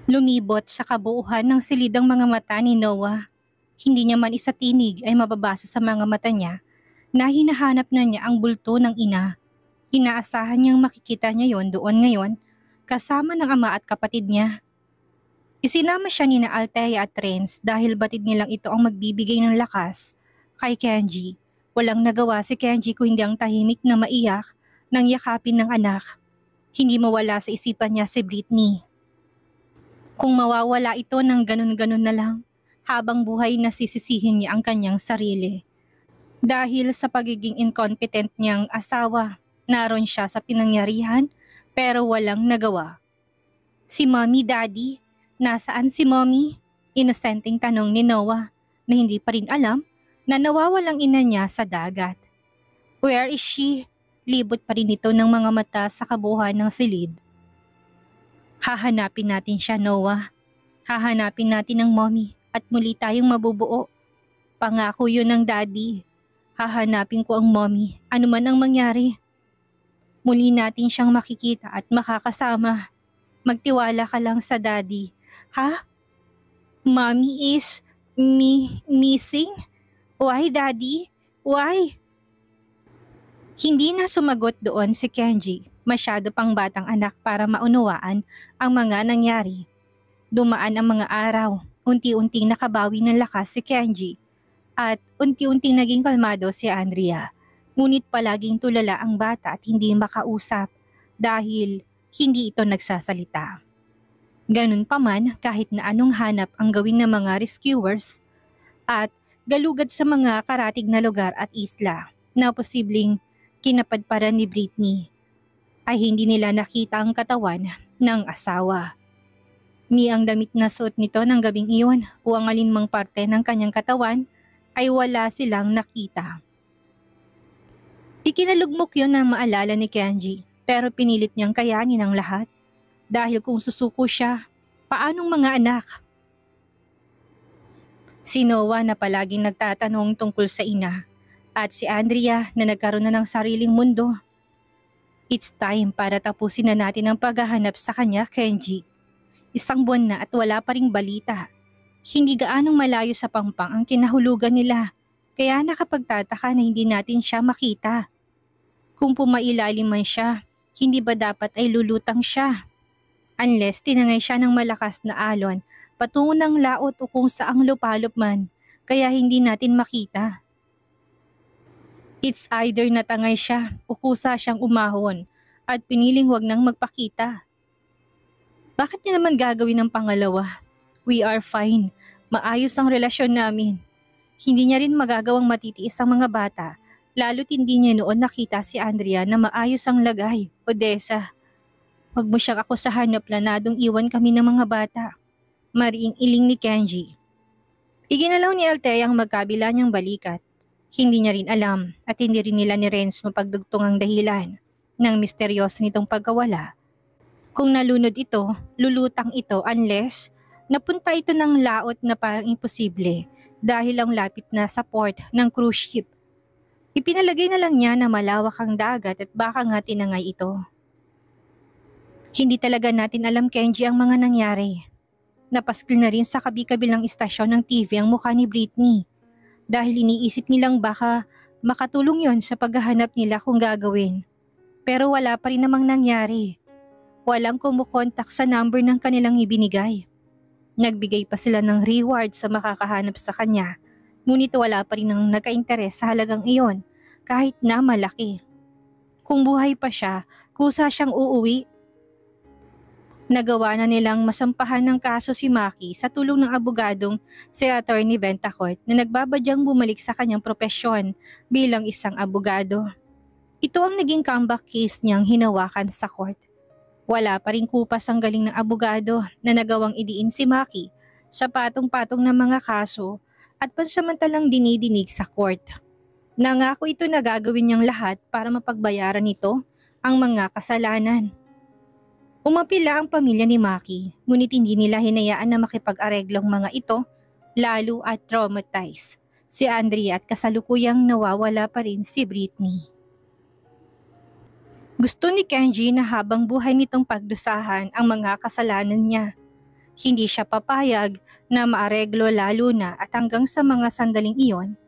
Lumibot sa kabuuhan ng silidang mga mata ni Noah. Hindi niya man isa tinig ay mababasa sa mga mata niya na hinahanap na niya ang bulto ng ina. Inaasahan niyang makikita niya yon doon ngayon kasama ng ama at kapatid niya. Isinama siya ni na Althea at Renz dahil batid nilang ito ang magbibigay ng lakas kay Kenji. Walang nagawa si Kenji kung hindi ang tahimik na maiyak nang yakapin ng anak. Hindi mawala sa isipan niya si Britney. Kung mawawala ito ng ganun-ganun na lang, habang buhay nasisisihin niya ang kanyang sarili. Dahil sa pagiging incompetent niyang asawa, naroon siya sa pinangyarihan pero walang nagawa. Si Mommy, Daddy, nasaan si Mommy? Inosenteng tanong ni Noah na hindi pa rin alam na nawawalang ina niya sa dagat. Where is she? Libot pa rin ito ng mga mata sa kabuuan ng silid. Hahanapin natin siya, Noah. Hahanapin natin ang Mommy at muli tayong mabubuo. Pangako yun ng Daddy. Hahanapin ko ang Mommy, ano man ang mangyari. Muli natin siyang makikita at makakasama. Magtiwala ka lang sa Daddy. Ha? Mommy is missing? Why, Daddy? Why? Hindi na sumagot doon si Kenji. Masyado pang batang anak para maunawaan ang mga nangyari. Dumaan ang mga araw. Unti-unting nakabawi ng lakas si Kenji. At unti-unting naging kalmado si Andrea. Ngunit palaging tulala ang bata at hindi makausap dahil hindi ito nagsasalita. Ganun pa man kahit na anong hanap ang gawin ng mga rescuers at galugad sa mga karatig na lugar at isla na posibleng kinapadparan ni Britney ay hindi nila nakita ang katawan ng asawa. Ni ang damit na suot nito ng gabing iyon o ang alinmang parte ng kanyang katawan ay wala silang nakita. Ikinalugmok yun na maalala ni Kenji pero pinilit niyang kayanin ang lahat dahil kung susuko siya, paanong mga anak? Si Noah na palaging nagtatanong tungkol sa ina at si Andrea na nagkaroon na ng sariling mundo. It's time para tapusin na natin ang paghahanap sa kanya, Kenji. Isang buwan na at wala pa ring balita. Hindi gaanong malayo sa Pampang ang kinahulugan nila, kaya nakapagtataka na hindi natin siya makita. Kung pumailalim man siya, hindi ba dapat ay lulutang siya? Unless tinangay siya ng malakas na alon patungo ng laot o kung saang lupalop man, kaya hindi natin makita. It's either natangay siya o kusa siyang umahon at piniling wag nang magpakita. Bakit niya naman gagawin ang pangalawa? We are fine. Maayos ang relasyon namin. Hindi niya rin magagawang matitiis ang mga bata, lalo't hindi niya noon nakita si Andrea na maayos ang lagay. Odessa, wag mo siyang akusahan na planadong iwan kami ng mga bata. Mariing iling ni Kenji. Iginalaw ni Althea ang magkabila niyang balikat. Hindi niya rin alam at hindi rin nila ni Renz mapagdugtong ang dahilan ng misteryoso nitong pagkawala. Kung nalunod ito, lulutang ito unless napunta ito ng laot na parang imposible dahil ang lapit na sa port ng cruise ship. Ipinalagay na lang niya na malawak ang dagat at baka nga tinangay ito. Hindi talaga natin alam, Kenji, ang mga nangyari. Napaskil na rin sa kabi-kabilang istasyon ng TV ang mukha ni Britney dahil iniisip nilang baka makatulong yon sa paghahanap nila kung gagawin. Pero wala pa rin namang nangyari. Walang kumukontak sa number ng kanilang ibinigay. Nagbigay pa sila ng reward sa makakahanap sa kanya, ngunit wala pa rin ang nagka-interes sa halagang iyon kahit na malaki. Kung buhay pa siya, kusa siyang uuwi. Nagawa na nilang masampahan ng kaso si Maki sa tulong ng abogadong si Attorney Ventacourt na nagbabadyang bumalik sa kanyang propesyon bilang isang abogado. Ito ang naging comeback case niyang hinawakan sa court. Wala pa ring kupas ang galing ng abogado na nagawang idiin si Maki sa patong-patong ng mga kaso at pansamantalang dinidinig sa court. Nangako ito na gagawin niyang lahat para mapagbayaran nito ang mga kasalanan. Umapila ang pamilya ni Maki, ngunit hindi nila hinayaan na makipag-areglong mga ito, lalo at traumatized si Andrea at kasalukuyang nawawala pa rin si Britney. Gusto ni Kenji na habang buhay nitong pagdusahan ang mga kasalanan niya. Hindi siya papayag na maareglo lalo na at hanggang sa mga sandaling iyon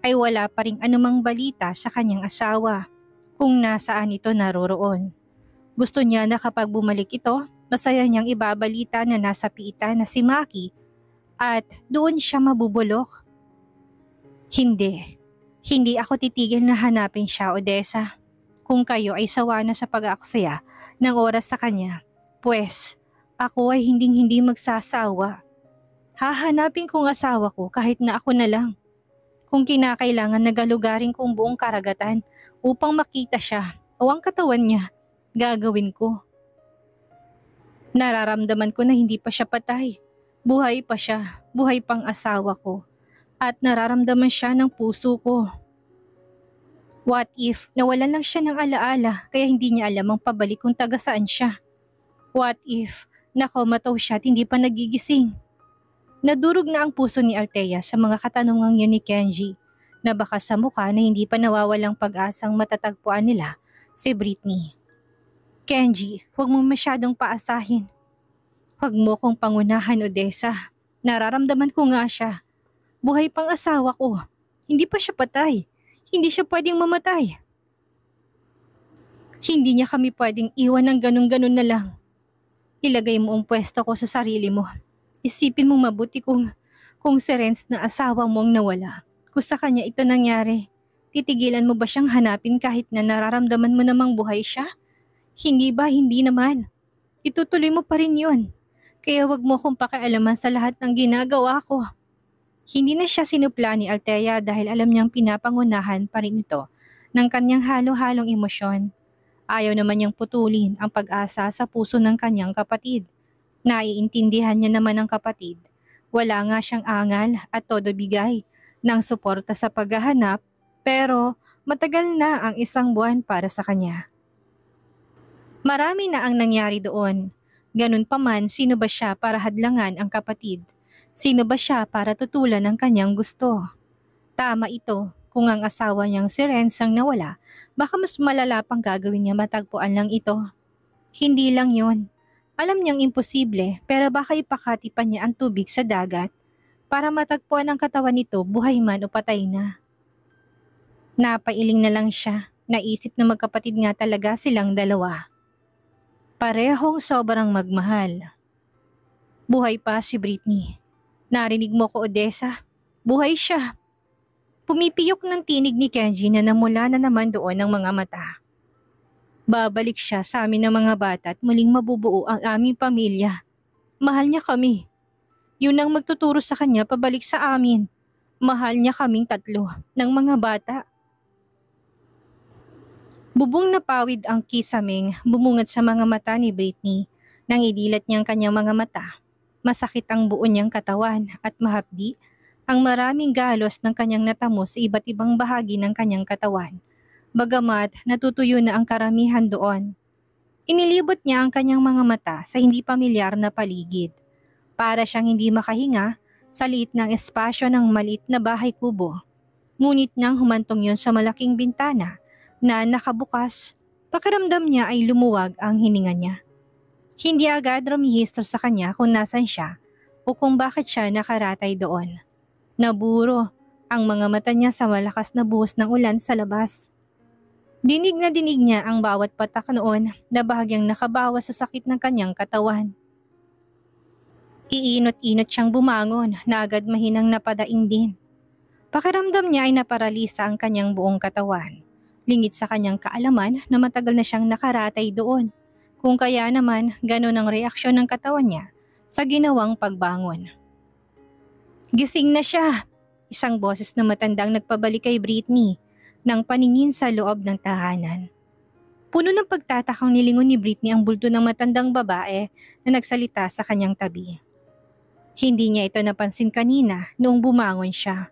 ay wala pa ring anumang balita sa kanyang asawa kung nasaan ito naroroon. Gusto niya na kapag bumalik ito, masaya niyang ibabalita na nasa piitan na si Maki at doon siya mabubulok. Hindi. Hindi ako titigil na hanapin siya, Odessa. Kung kayo ay sawa na sa pag-aaksaya ng oras sa kanya, pues ako ay hinding-hindi magsasawa. Hahanapin kong asawa ko kahit na ako na lang. Kung kinakailangan nagalugarin kong buong karagatan upang makita siya o ang katawan niya, gagawin ko. Nararamdaman ko na hindi pa siya patay. Buhay pa siya, buhay pang asawa ko. At nararamdaman siya ng puso ko. What if nawalan lang siya ng alaala kaya hindi niya alam ang pabalik kung taga saan siya? What if nakomataw siya at hindi pa nagigising? Nadurog na ang puso ni Althea sa mga katanungang yun ni Kenji na baka sa mukha na hindi pa nawawalang pag-asang matatagpuan nila si Britney. Kenji, huwag mo masyadong paasahin. Huwag mo kong pangunahan, Odessa. Nararamdaman ko nga siya. Buhay pang asawa ko. Hindi pa siya patay. Hindi siya pwedeng mamatay. Hindi niya kami pwedeng iwan ng ganun-ganun na lang. Ilagay mo ang pwesto ko sa sarili mo. Isipin mo mabuti kung si Renz na asawa mo ang nawala. Kung sa kanya ito nangyari, titigilan mo ba siyang hanapin kahit na nararamdaman mo namang buhay siya? Hindi ba? Hindi naman. Itutuloy mo pa rin yun. Kaya wag mo akong pakialaman sa lahat ng ginagawa ko. Hindi na siya sinupla ni Althea dahil alam niyang pinapangunahan pa rin ito ng kanyang halo-halong emosyon. Ayaw naman niyang putulin ang pag-asa sa puso ng kanyang kapatid. Naiintindihan niya naman ang kapatid. Wala nga siyang angal at todo bigay ng suporta sa paghahanap pero matagal na ang 1 buwan para sa kanya. Marami na ang nangyari doon. Ganun pa man, sino ba siya para hadlangan ang kapatid? Sino ba siya para tutulan ang kanyang gusto? Tama ito, kung ang asawa niyang si Renz ang nawala, baka mas malala pang gagawin niya matagpuan lang ito. Hindi lang yon. Alam niyang imposible pero baka ipakatipan niya ang tubig sa dagat para matagpuan ang katawan nito buhay man o patay na. Napailing na lang siya, naisip na magkapatid nga talaga silang dalawa. Parehong sobrang magmahal. Buhay pa si Britney. Narinig mo ko, Odessa? Buhay siya. Pumipiyok ng tinig ni Kenji na namula na naman doon ang mga mata. Babalik siya sa amin ng mga bata at muling mabubuo ang aming pamilya. Mahal niya kami. Yun ang magtuturo sa kanya pabalik sa amin. Mahal niya kaming 3 ng mga bata. Bubong napawid ang kisaming bumungad sa mga mata ni Britney nang idilat niyang kanyang mga mata. Masakit ang buo niyang katawan at mahapdi ang maraming galos ng kanyang natamo sa iba't ibang bahagi ng kanyang katawan. Bagamat natutuyo na ang karamihan doon. Inilibot niya ang kanyang mga mata sa hindi pamilyar na paligid. Para siyang hindi makahinga sa liit ng espasyo ng maliit na bahay kubo. Ngunit nang humantong yon sa malaking bintana na nakabukas, pakiramdam niya ay lumuwag ang hininga niya. Hindi agad rumihistro sa kanya kung nasan siya o kung bakit siya nakaratay doon. Naburo ang mga mata niya sa malakas na buhos ng ulan sa labas. Dinig na dinig niya ang bawat patak noon na bahagyang nakabawas sa sakit ng kanyang katawan. Iinot-inot siyang bumangon na agad mahinang napadaing din. Pakiramdam niya ay naparalisa ang kanyang buong katawan. Lingid sa kanyang kaalaman na matagal na siyang nakaratay doon. Kung kaya naman, ganon ang reaksyon ng katawan niya sa ginawang pagbangon. Gising na siya! Isang boses na matandang nagpabalik kay Britney nang paningin sa loob ng tahanan. Puno ng pagtatakang nilingon ni Britney ang bulto ng matandang babae na nagsalita sa kanyang tabi. Hindi niya ito napansin kanina noong bumangon siya.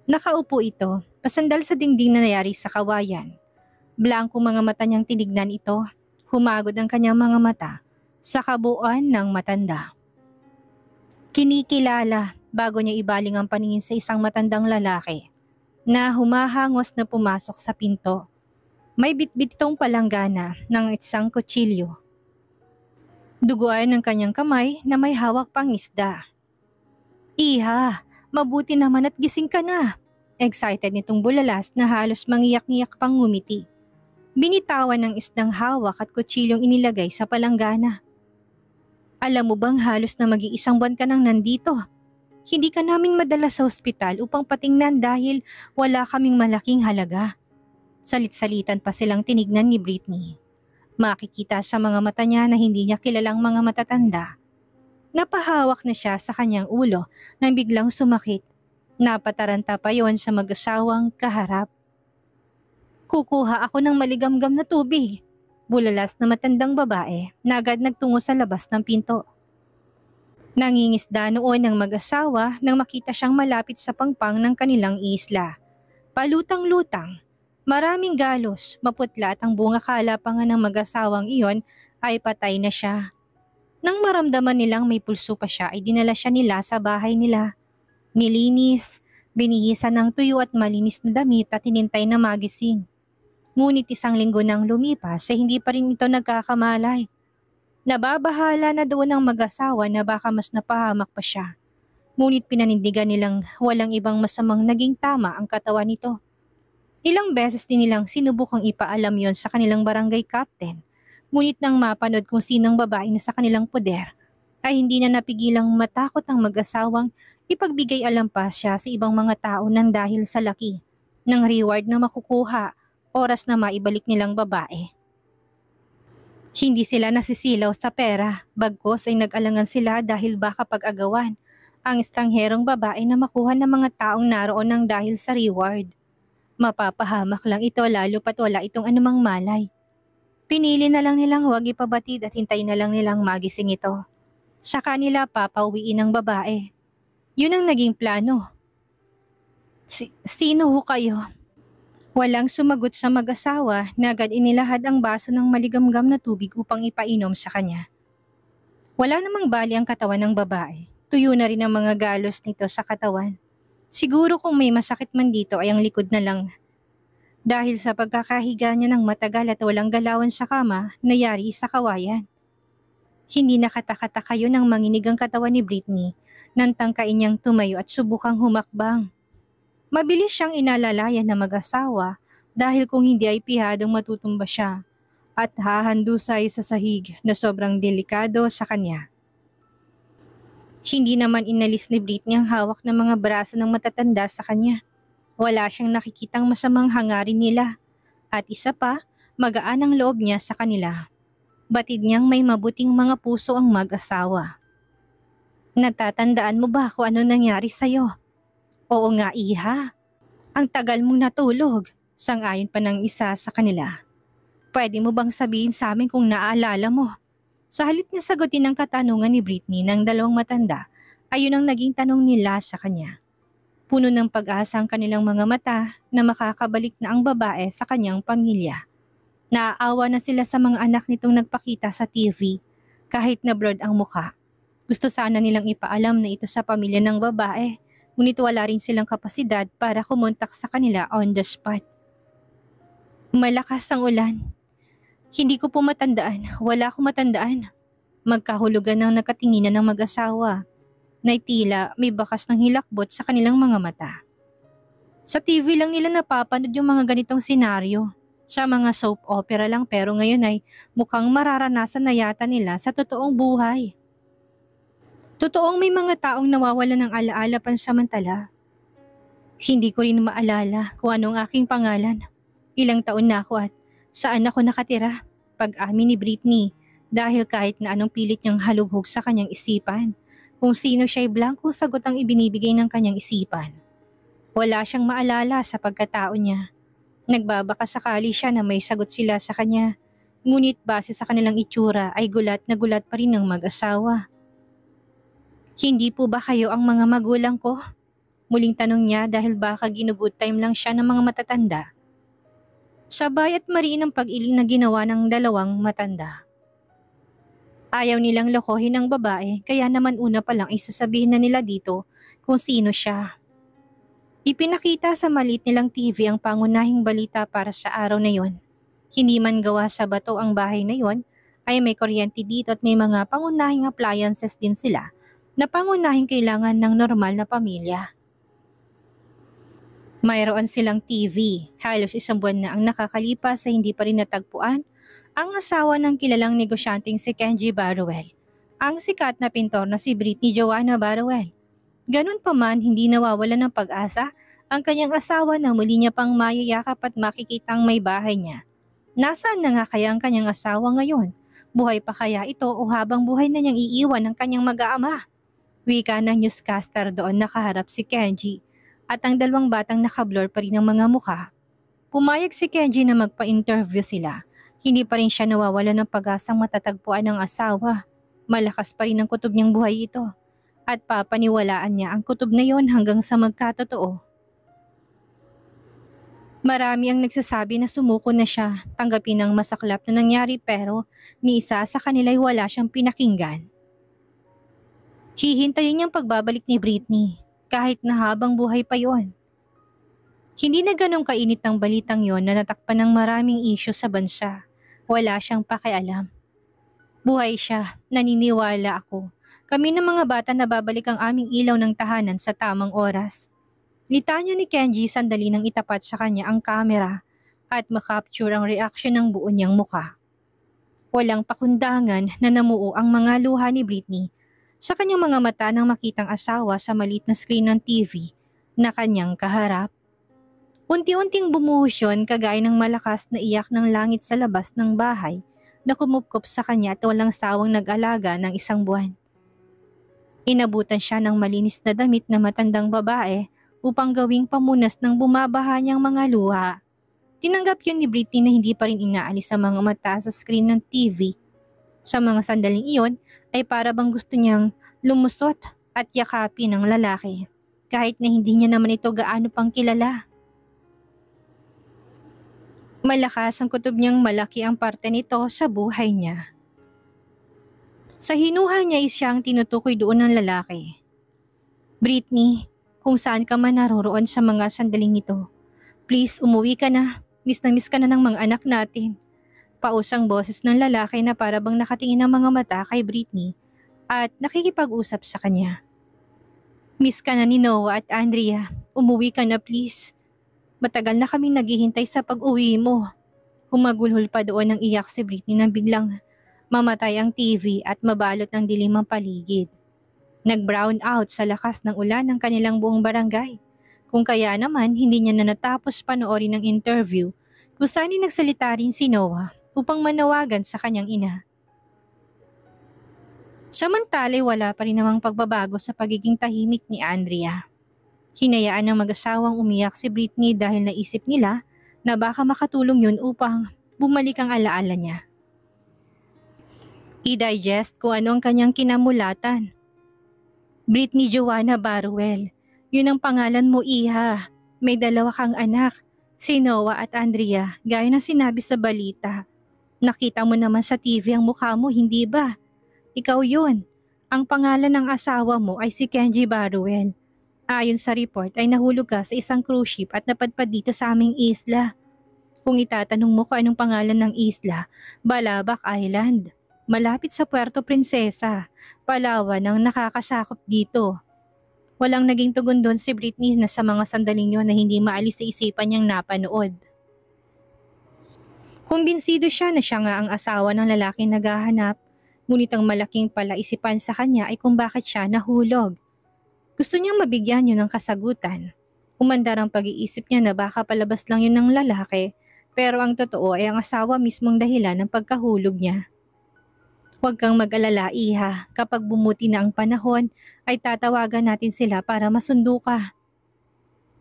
Nakaupo ito, pasandal sa dingding na nayari sa kawayan. Blangko mga mata niyang tinignan ito. Humagod ang kanyang mga mata sa kabuuan ng matanda. Kinikilala bago niya ibaling ang paningin sa isang matandang lalaki na humahangos na pumasok sa pinto. May bitbit itong palanggana ng isang kutsilyo. Duguan ng kanyang kamay na may hawak pang isda. Iha, mabuti naman at gising ka na. Excited nitong bulalas na halos mangiyak-ngiyak pang ngumiti. Binitawan ng isdang hawak at kutsilyong inilagay sa palanggana. Alam mo bang halos na mag-iisang buwan ka nang nandito? Hindi ka namin madala sa ospital upang patingnan dahil wala kaming malaking halaga. Salit-salitan pa silang tinignan ni Britney. Makikita sa mga mata niya na hindi niya kilalang mga matatanda. Napahawak na siya sa kanyang ulo nang biglang sumakit. Napataranta pa yon sa mag-asawang kaharap. Kukuha ako ng maligamgam na tubig. Bulalas na matandang babae na agad nagtungo sa labas ng pinto. Nangingisda noon ng mag-asawa nang makita siyang malapit sa pangpang ng kanilang isla. Palutang-lutang, maraming galos, maputla at ang bunga kalapangan ng mag-asawang iyon ay patay na siya. Nang maramdaman nilang may pulso pa siya ay dinala siya nila sa bahay nila. Nilinis, binihisan ng tuyo at malinis na damit at hinintay na magising. Ngunit isang linggo nang lumipas ay hindi pa rin ito nagkakamalay. Nababahala na doon ang mag-asawa na baka mas napahamak pa siya. Ngunit pinanindigan nilang walang ibang masamang naging tama ang katawan nito. Ilang beses din nilang sinubukang ipaalam yon sa kanilang barangay captain. Ngunit nang mapanood kung sinong babae na sa kanilang poder, ay hindi na napigilang matakot ang mag-asawang ipagbigay alam pa siya sa ibang mga tao nang dahil sa laki ng reward na makukuha oras na maibalik nilang babae. Hindi sila nasisilaw sa pera, bagkos ay nag-alangan sila dahil baka pag-agawan ang estrangherong babae na makuha ng mga taong naroon ng dahil sa reward. Mapapahamak lang ito lalo pat wala itong anumang malay. Pinili na lang nilang huwag ipabatid at hintay na lang nilang magising ito. Sa kanila papauwiin ng babae. Yun ang naging plano. Sino ho kayo? Walang sumagot sa mag-asawa na agad inilahad ang baso ng maligamgam na tubig upang ipainom sa kanya. Wala namang bali ang katawan ng babae. Tuyo na rin ang mga galos nito sa katawan. Siguro kung may masakit man dito ay ang likod na lang. Dahil sa pagkakahiga niya ng matagal at walang galawan sa kama, nayari sa kawayan. Hindi nakatakataka yun ang manginig ang katawan ni Britney nang tangkain niyang tumayo at subukang humakbang. Mabilis siyang inalalayan na mag-asawa dahil kung hindi ay pihadong matutumba siya at hahandusay sa sahig na sobrang delikado sa kanya. Hindi naman inalis ni Britney ang hawak ng mga braso ng matatanda sa kanya. Wala siyang nakikitang masamang hangarin nila at isa pa, magaan ang loob niya sa kanila. Batid niyang may mabuting mga puso ang mag-asawa. Natatandaan mo ba kung ano nangyari sa'yo? Oo nga iha. Ang tagal mong natulog, sang-ayon pa ng isa sa kanila. Pwede mo bang sabihin sa amin kung naaalala mo? Sa halip na sagutin ang katanungan ni Britney ng dalawang matanda, ayun ang naging tanong nila sa kanya. Puno ng pag-asa ang kanilang mga mata na makakabalik na ang babae sa kanyang pamilya. Naaawa na sila sa mga anak nitong nagpakita sa TV kahit na blurred ang muka. Gusto sana nilang ipaalam na ito sa pamilya ng babae. Ngunit wala rin silang kapasidad para kumontak sa kanila on the spot. Malakas ang ulan. Hindi ko po matandaan, wala akong matandaan. Magkahulugan ng nakatinginan ng mag-asawa. Na tila may bakas ng hilakbot sa kanilang mga mata. Sa TV lang nila napapanood yung mga ganitong senaryo. Sa mga soap opera lang pero ngayon ay mukhang mararanasan na yata nila sa totoong buhay. Totoong may mga taong nawawalan ng alaala pansamantala. Hindi ko rin maalala kung anong aking pangalan. Ilang taon na ako at saan ako nakatira. Pag-amin ni Britney dahil kahit na anong pilit niyang halughog sa kanyang isipan. Kung sino siya'y blankong sagot ang ibinibigay ng kanyang isipan. Wala siyang maalala sa pagkatao niya. Nagbabaka sakali siya na may sagot sila sa kanya. Ngunit base sa kanilang itsura ay gulat na gulat pa rin ng mag-asawa. Hindi po ba kayo ang mga magulang ko? Muling tanong niya dahil baka ginugood time lang siya ng mga matatanda. Sabay at mariin ang pag-iling na ginawa ng dalawang matanda. Ayaw nilang lokohin ang babae kaya naman una pa lang isasabihin na nila dito kung sino siya. Ipinakita sa maliit nilang TV ang pangunahing balita para sa araw na yon. Hindi man gawa sa bato ang bahay na yon ay may kuryente dito at may mga pangunahing appliances din sila na pangunahing kailangan ng normal na pamilya. Mayroon silang TV, halos isang buwan na ang nakakalipas sa hindi pa rin natagpuan ang asawa ng kilalang negosyanteng si Kenji Barruel, ang sikat na pintor na si Britney Joanna Barruel. Ganun pa man, hindi nawawala ng pag-asa ang kanyang asawa na muli niya pang mayayakap at makikitang may bahay niya. Nasaan na nga kaya ang kanyang asawa ngayon? Buhay pa kaya ito o habang buhay na niyang iiwan ang kanyang mag-aama? Wika ng newscaster doon nakaharap si Kenji at ang dalawang batang nakablur pa rin ang mga mukha. Pumayag si Kenji na magpa-interview sila. Hindi pa rin siya nawawala ng pag-asang matatagpuan ng asawa. Malakas pa rin ang kutob niyang buhay ito. At papaniwalaan niya ang kutob na yon hanggang sa magkatotoo. Marami ang nagsasabi na sumuko na siya, tanggapin ang masaklap na nangyari pero ni isa sa kanila'y wala siyang pinakinggan. Hihintayin niyang pagbabalik ni Britney kahit na habang buhay pa yon. Hindi na ganong kainit ng balitang yon na natakpan ng maraming isyu sa bansa. Wala siyang pakialam. Buhay siya, naniniwala ako. Kami ng mga bata na babalik ang aming ilaw ng tahanan sa tamang oras. Litanya ni Kenji sandali nang itapat sa kanya ang kamera at makapture ang reaksyon ng buo niyang muka. Walang pakundangan na namuo ang mga luha ni Britney sa kanyang mga mata nang makitang asawa sa maliit na screen ng TV na kanyang kaharap. Unti-unting bumuhos yun kagaya ng malakas na iyak ng langit sa labas ng bahay na kumupkop sa kanya at walang sawang nag-alaga ng isang buwan. Inabutan siya ng malinis na damit na matandang babae upang gawing pamunas ng bumabaha niyang mga luha. Tinanggap yun ni Britney na hindi pa rin inaalis sa mga mata sa screen ng TV. Sa mga sandaling iyon ay para bang gusto niyang lumusot at yakapin ng lalaki kahit na hindi niya naman ito gaano pang kilala. Malakas ang kutob niyang malaki ang parte nito sa buhay niya. Sa hinuha niya ay siyang tinutukoy doon ng lalaki. Britney, kung saan ka man naroroon sa mga sandaling ito, please umuwi ka na, miss ka na ng mga anak natin. Pausang boses ng lalaki na para bang nakatingin ng mga mata kay Britney at nakikipag-usap sa kanya. Miss ka na ni Noah at Andrea, umuwi ka na please. Matagal na kaming naghihintay sa pag-uwi mo. Humagulhol pa doon ng iyak si Britney nang biglang mamatay ang TV at mabalot ng dilim ang paligid. Nag-brown out sa lakas ng ulan ng kanilang buong barangay. Kung kaya naman hindi niya na natapos panoorin ng interview kung saan nagsalita rin si Noah upang manawagan sa kanyang ina. Samantala wala pa rin namang pagbabago sa pagiging tahimik ni Andrea. Hinayaan ng mag-asawang umiyak si Britney dahil naisip nila na baka makatulong yun upang bumalik ang alaala niya. I-digest kung ano ang kanyang kinamulatan. Britney Joanna Barruel, yun ang pangalan mo, iha. May dalawa kang anak, si Noah at Andrea, gaya ng sinabi sa balita. Nakita mo naman sa TV ang mukha mo, hindi ba? Ikaw yun. Ang pangalan ng asawa mo ay si Kenji Barruel. Ayon sa report ay nahulog ka sa isang cruise ship at napadpad dito sa aming isla. Kung itatanong mo kung anong pangalan ng isla, Balabac Island. Malapit sa Puerto Princesa, Palawan ang nakakasakop dito. Walang naging tugon doon si Britney na sa mga sandaling yon na hindi maalis sa isipan niyang napanood. Kumbinsido siya na siya nga ang asawa ng lalaking naghahanap, ngunit ang malaking palaisipan sa kanya ay kung bakit siya nahulog. Gusto niyang mabigyan yun ng kasagutan. Umandar ang pag-iisip niya na baka palabas lang yun ng lalaki, pero ang totoo ay ang asawa mismong dahilan ng pagkahulog niya. Huwag kang mag-alala, iha. Kapag bumuti na ang panahon, ay tatawagan natin sila para masundo ka.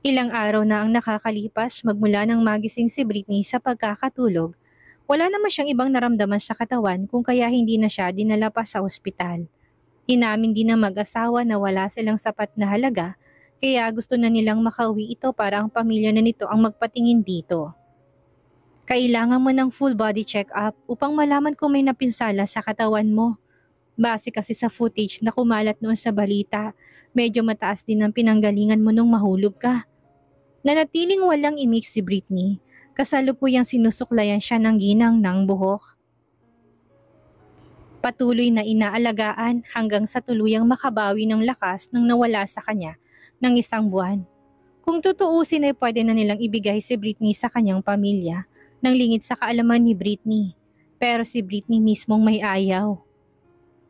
Ilang araw na ang nakakalipas magmula nang magising si Britney sa pagkakatulog. Wala naman siyang ibang naramdaman sa katawan kung kaya hindi na siya dinala pa sa ospital. Inamin din ng mag-asawa na wala silang sapat na halaga, kaya gusto na nilang makauwi ito para ang pamilya na nito ang magpatingin dito. Kailangan mo ng full body check-up upang malaman kung may napinsala sa katawan mo. Base kasi sa footage na kumalat noon sa balita, medyo mataas din ang pinanggalingan mo nung mahulog ka. Nanatiling walang imik si Britney, kasalukuyang sinusuklayan siya ng ginang ng buhok. Patuloy na inaalagaan hanggang sa tuluyang makabawi ng lakas nang nawala sa kanya ng 1 buwan. Kung tutuusin ay pwede na nilang ibigay si Britney sa kanyang pamilya nang lingid sa kaalaman ni Britney. Pero si Britney mismong may ayaw.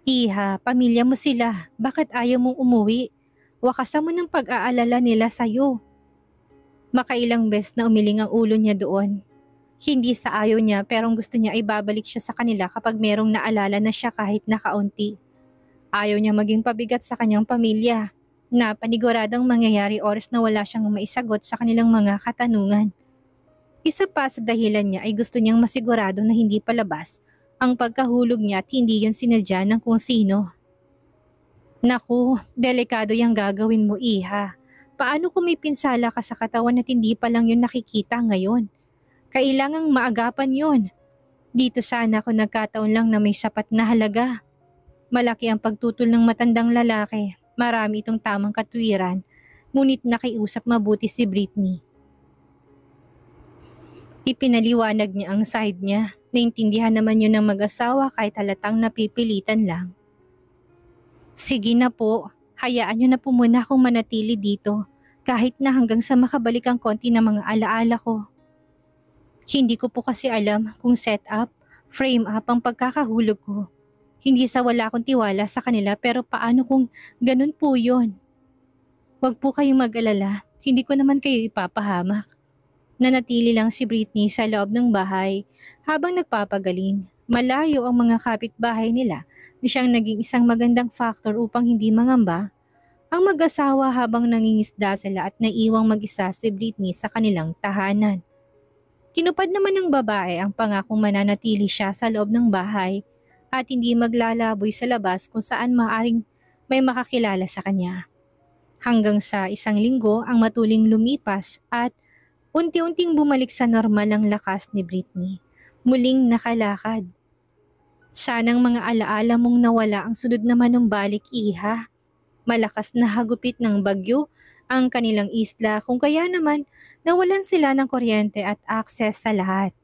Iha, pamilya mo sila. Bakit ayaw mong umuwi? Wakasan mo ng pag-aalala nila sa'yo. Makailang beses na umiling ang ulo niya doon. Hindi sa ayaw niya pero ang gusto niya ay babalik siya sa kanila kapag merong naalala na siya kahit na kaunti. Ayaw niya maging pabigat sa kanyang pamilya na paniguradang mangyayari oras na wala siyang maisagot sa kanilang mga katanungan. Isa pa sa dahilan niya ay gusto niyang masigurado na hindi palabas ang pagkahulog niya at hindi yun sinadya ng kung sino. Naku, delikado yung gagawin mo, Iha. Paano kung may pinsala ka sa katawan at hindi pa lang yun nakikita ngayon? Kailangang maagapan yun. Dito sana ako nagkataon lang na may sapat na halaga. Malaki ang pagtutol ng matandang lalaki. Marami itong tamang katwiran. Ngunit nakiusap mabuti si Britney. Ipinaliwanag niya ang side niya. Naintindihan naman yun ng mag-asawa kahit halatang napipilitan lang. Sige na po. Hayaan niyo na po muna akong manatili dito. Kahit na hanggang sa makabalik ang konti ng mga alaala ko. Hindi ko po kasi alam kung set up, frame up ang pagkakahulog ko. Hindi sa wala akong tiwala sa kanila pero paano kung ganun po yun? Huwag po kayong mag-alala, hindi ko naman kayo ipapahamak. Nanatili lang si Britney sa loob ng bahay habang nagpapagaling. Malayo ang mga kapitbahay nila na siyang naging isang magandang factor upang hindi mangamba ang mag-asawa habang nangingisda sila at naiwang mag-isa si Britney sa kanilang tahanan. Tinupad naman ng babae ang pangakong mananatili siya sa loob ng bahay at hindi maglalaboy sa labas kung saan maaring may makakilala sa kanya. Hanggang sa 1 linggo ang matuling lumipas at unti-unting bumalik sa normal ang lakas ni Britney. Muling nakalakad. Sanang mga alaala mong nawala ang sunod na manumbalik, Iha. Malakas na hagupit ng bagyo ang kanilang isla kung kaya naman nawalan sila ng kuryente at access sa lahat.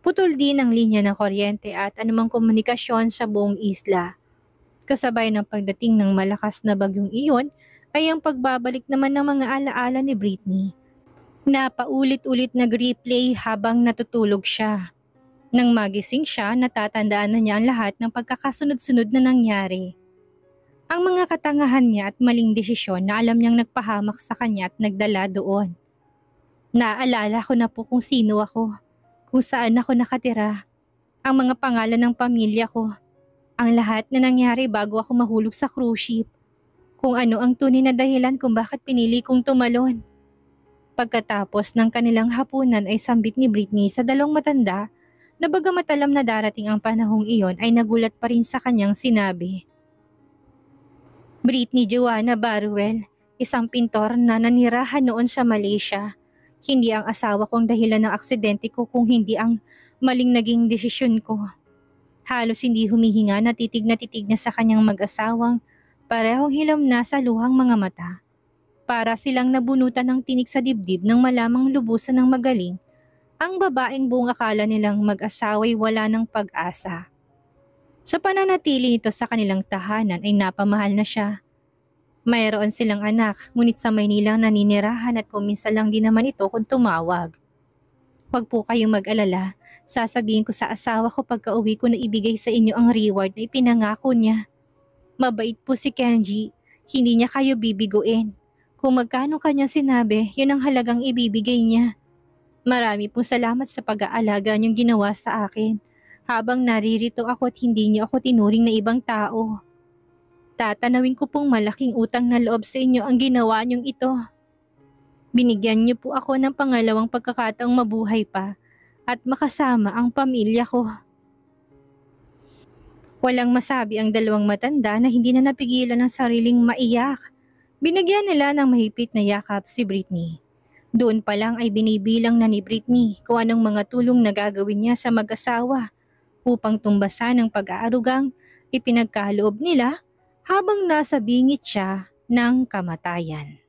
Putol din ang linya ng kuryente at anumang komunikasyon sa buong isla. Kasabay ng pagdating ng malakas na bagyong iyon ay ang pagbabalik naman ng mga alaala ni Britney. Na paulit-ulit nag-replay habang natutulog siya. Nang magising siya, natatandaan na niya ang lahat ng pagkakasunod-sunod na nangyari. Ang mga katangahan niya at maling desisyon na alam niyang nagpahamak sa kanya at nagdala doon. Naalala ko na po kung sino ako, kung saan ako nakatira, ang mga pangalan ng pamilya ko, ang lahat na nangyari bago ako mahulog sa cruise ship, kung ano ang tunay na dahilan kung bakit pinili kong tumalon. Pagkatapos ng kanilang hapunan ay sambit ni Britney sa 2 matanda na bagamat alam na darating ang panahong iyon ay nagulat pa rin sa kanyang sinabi. Britney Joanna Baruel, isang pintor na nanirahan noon sa Malaysia. Hindi ang asawa kong dahilan ng aksidente ko kung hindi ang maling naging desisyon ko. Halos hindi humihinga na titig na sa kanyang mag-asawang parehong hilom na sa luhang mga mata. Para silang nabunutan ng tinik sa dibdib nang malamang lubusan ng magaling, ang babaeng buong akala nilang mag-asawa'y wala ng pag-asa. Sa pananatili nito sa kanilang tahanan ay napamahal na siya. Mayroon silang anak, ngunit sa Maynila naninirahan at kuminsan lang din naman ito kung tumawag. Huwag po kayong mag-alala, sasabihin ko sa asawa ko pagka-uwi ko na ibigay sa inyo ang reward na ipinangako niya. Mabait po si Kenji, hindi niya kayo bibiguin. Kung magkano kanya sinabi, yun ang halagang ibibigay niya. Marami pong salamat sa pag-aalaga niyong ginawa sa akin. Habang naririto ako at hindi niyo ako tinuring na ibang tao. Tatanawin ko pong malaking utang na loob sa inyo ang ginawa niyong ito. Binigyan niyo po ako ng pangalawang pagkakataong mabuhay pa at makasama ang pamilya ko. Walang masabi ang 2 matanda na hindi na napigilan ng sariling maiyak. Binigyan nila ng mahigpit na yakap si Britney. Doon pa lang ay binibilang na ni Britney kung anong mga tulong na gagawin niya sa mag-asawa upang tumbasan ang pag-aarugang ipinagkaloob nila habang nasa bingit siya ng kamatayan.